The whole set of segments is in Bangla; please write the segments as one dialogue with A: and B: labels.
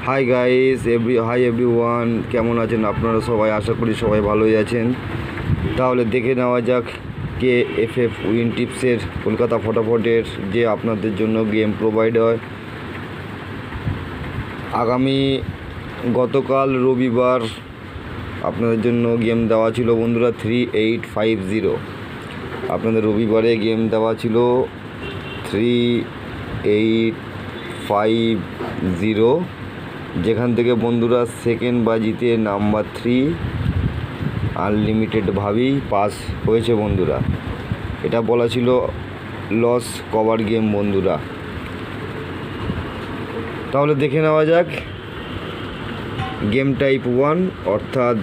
A: হাই গাইস এভরিওয়ান, কেমন আছেন আপনারা সবাই? আশা করি সবাই ভালোই আছেন। তাহলে দেখে নেওয়া যাক KFF উইন টিপসের কলকাতা ফটাফটের যে আপনাদের জন্য গেম প্রোভাইড হয়। আগামী গতকাল রবিবার আপনাদের জন্য গেম দেওয়া ছিল বন্ধুরা 3850। আপনাদের রবিবারে গেম দেওয়া ছিল 3850, যেখান থেকে বন্ধুরা সেকেন্ড বাজিতে নাম্বার 3 আনলিমিটেডভাবেই পাস হয়েছে বন্ধুরা। এটা বলা ছিল লস কভার গেম বন্ধুরা। তাহলে দেখে নেওয়া যাক গেম টাইপ 1 অর্থাৎ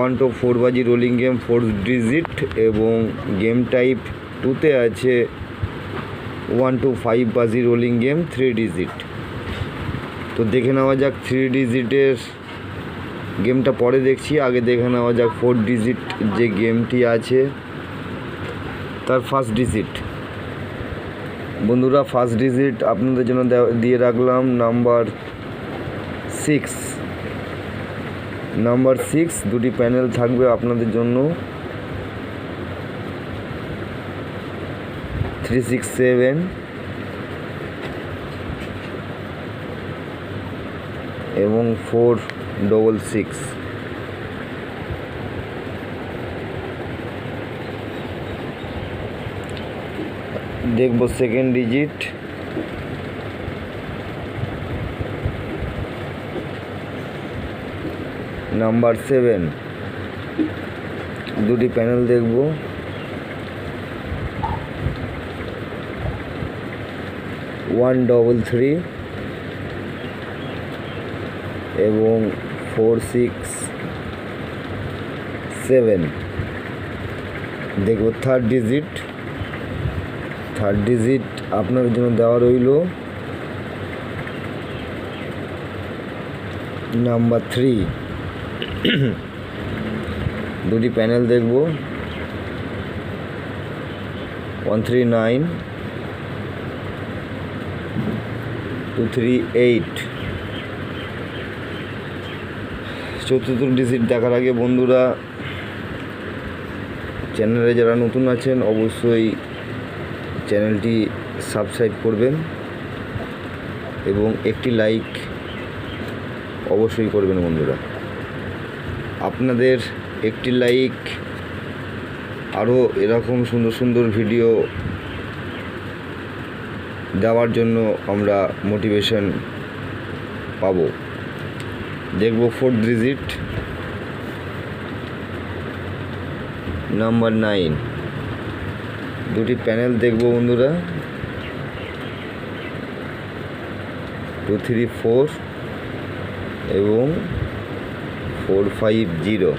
A: 1 to 4 বাজি রোলিং গেম 4 ডিজিট, এবং গেম টাইপ 2তে আছে 1 to 5 বাজি রোলিং গেম 3 ডিজিট। তো দেখে নেওয়া যাক 3 ডিজিটের গেমটা পরে দেখছি, আগে দেখে নেওয়া যাক 4 ডিজিট যে গেমটি আছে তার ফার্স্ট ডিজিট। বন্ধুরা ফার্স্ট ডিজিট আপনাদের জন্য দিয়ে রাখলাম নাম্বার 6। দুটি প্যানেল থাকবে আপনাদের জন্য 367 এবং 466। দেখব সেকেন্ড ডিজিট নাম্বার 7। দুটি প্যানেল দেখব 133 এবং 467। দেখব থার্ড ডিজিট আপনাদের জন্য দেওয়া রইল নাম্বার 3। দুটি প্যানেল দেখব 139 238। চতুর্থ ডিজিট দেখার আগে বন্ধুরা চ্যানেলে যারা নতুন আছেন অবশ্যই চ্যানেলটি সাবস্ক্রাইব করবেন এবং একটি লাইক অবশ্যই করবেন বন্ধুরা। আপনাদের একটি লাইক আরও এরকম সুন্দর সুন্দর ভিডিও দেওয়ার জন্য আমরা মোটিভেশন পাব। দেখব ফোর্থ ডিজিট নাম্বার 9। দুটি প্যানেল দেখব বন্ধুরা 234 এবং 450।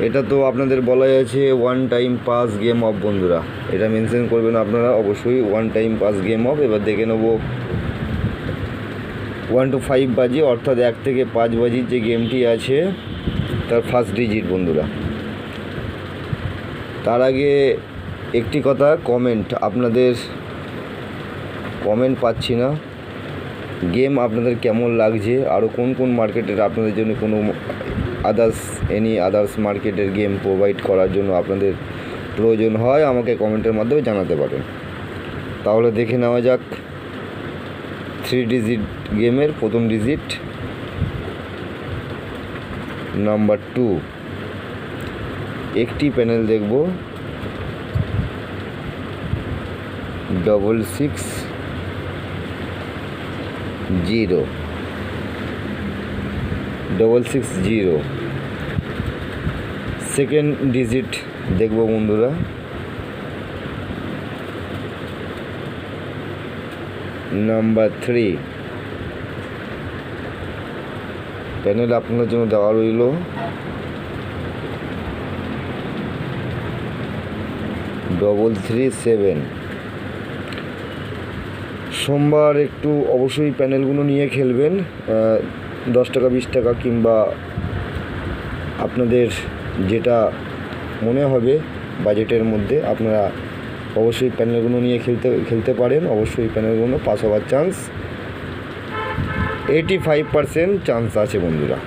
A: এটা তো আপনাদের বলাই আছে one time pass game of বন্ধুরা, এটা মেনশন করবেন আপনারা অবশ্যই, one time pass game of. এবার দেখে নেব 1 to 5 বাজি অর্থাৎ 1 থেকে 5 বাজির যে গেমটি আছে তার ফার্স্ট ডিজিট বন্ধুরা। তার আগে একটি কথা, আপনাদের কমেন্ট পাচ্ছি না। গেম আপনাদের কেমন লাগছে, আরও কোন কোন মার্কেটের আপনাদের জন্য কোনো আদার্স মার্কেটের গেম প্রোভাইড করার জন্য আপনাদের প্রয়োজন হয় আমাকে কমেন্টের মাধ্যমে জানাতে পারেন। তাহলে দেখে নেওয়া যাক 3 ডিজিট গেমের প্রথম ডিজিট নাম্বার 2। একটি প্যানেল দেখব 660। সেকেন্ড ডিজিট দেখব বন্ধুরা নাম্বার 3। প্যানেল আপনাদের জন্য দেওয়া রইল 337। সোমবার একটু অবশ্যই প্যানেলগুলো নিয়ে খেলবেন, 10 টাকা 20 টাকা কিংবা আপনাদের যেটা মনে হবে বাজেটের মধ্যে আপনারা অবশ্যই প্যানেলগুলো নিয়ে খেলতে পারেন। অবশ্যই প্যানেলগুলো পাস হওয়ার চান্স 85% চান্স আছে বন্ধুরা।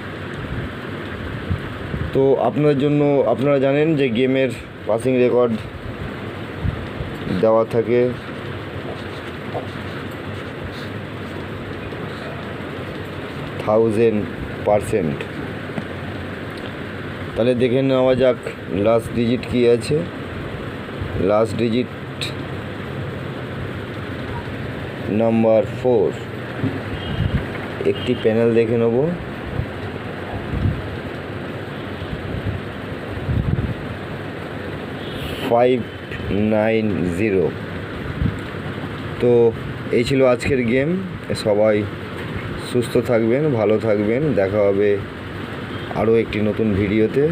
A: তো আপনার জন্য আপনারা জানেন যে গেমের পাসিং রেকর্ড দেওয়া থাকে 1000%। তাহলে দেখে নেওয়া যাক লাস্ট ডিজিট কী আছে। Last digit number 4। একটি প্যানেল দেখে নেব। ফাইভ 9-0। তো এই ছিল আজকের গেম। সবাই সুস্থ থাকবেন, ভালো থাকবেন। দেখা হবে আরও একটি নতুন ভিডিওতে।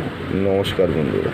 A: নমস্কার বন্ধুরা।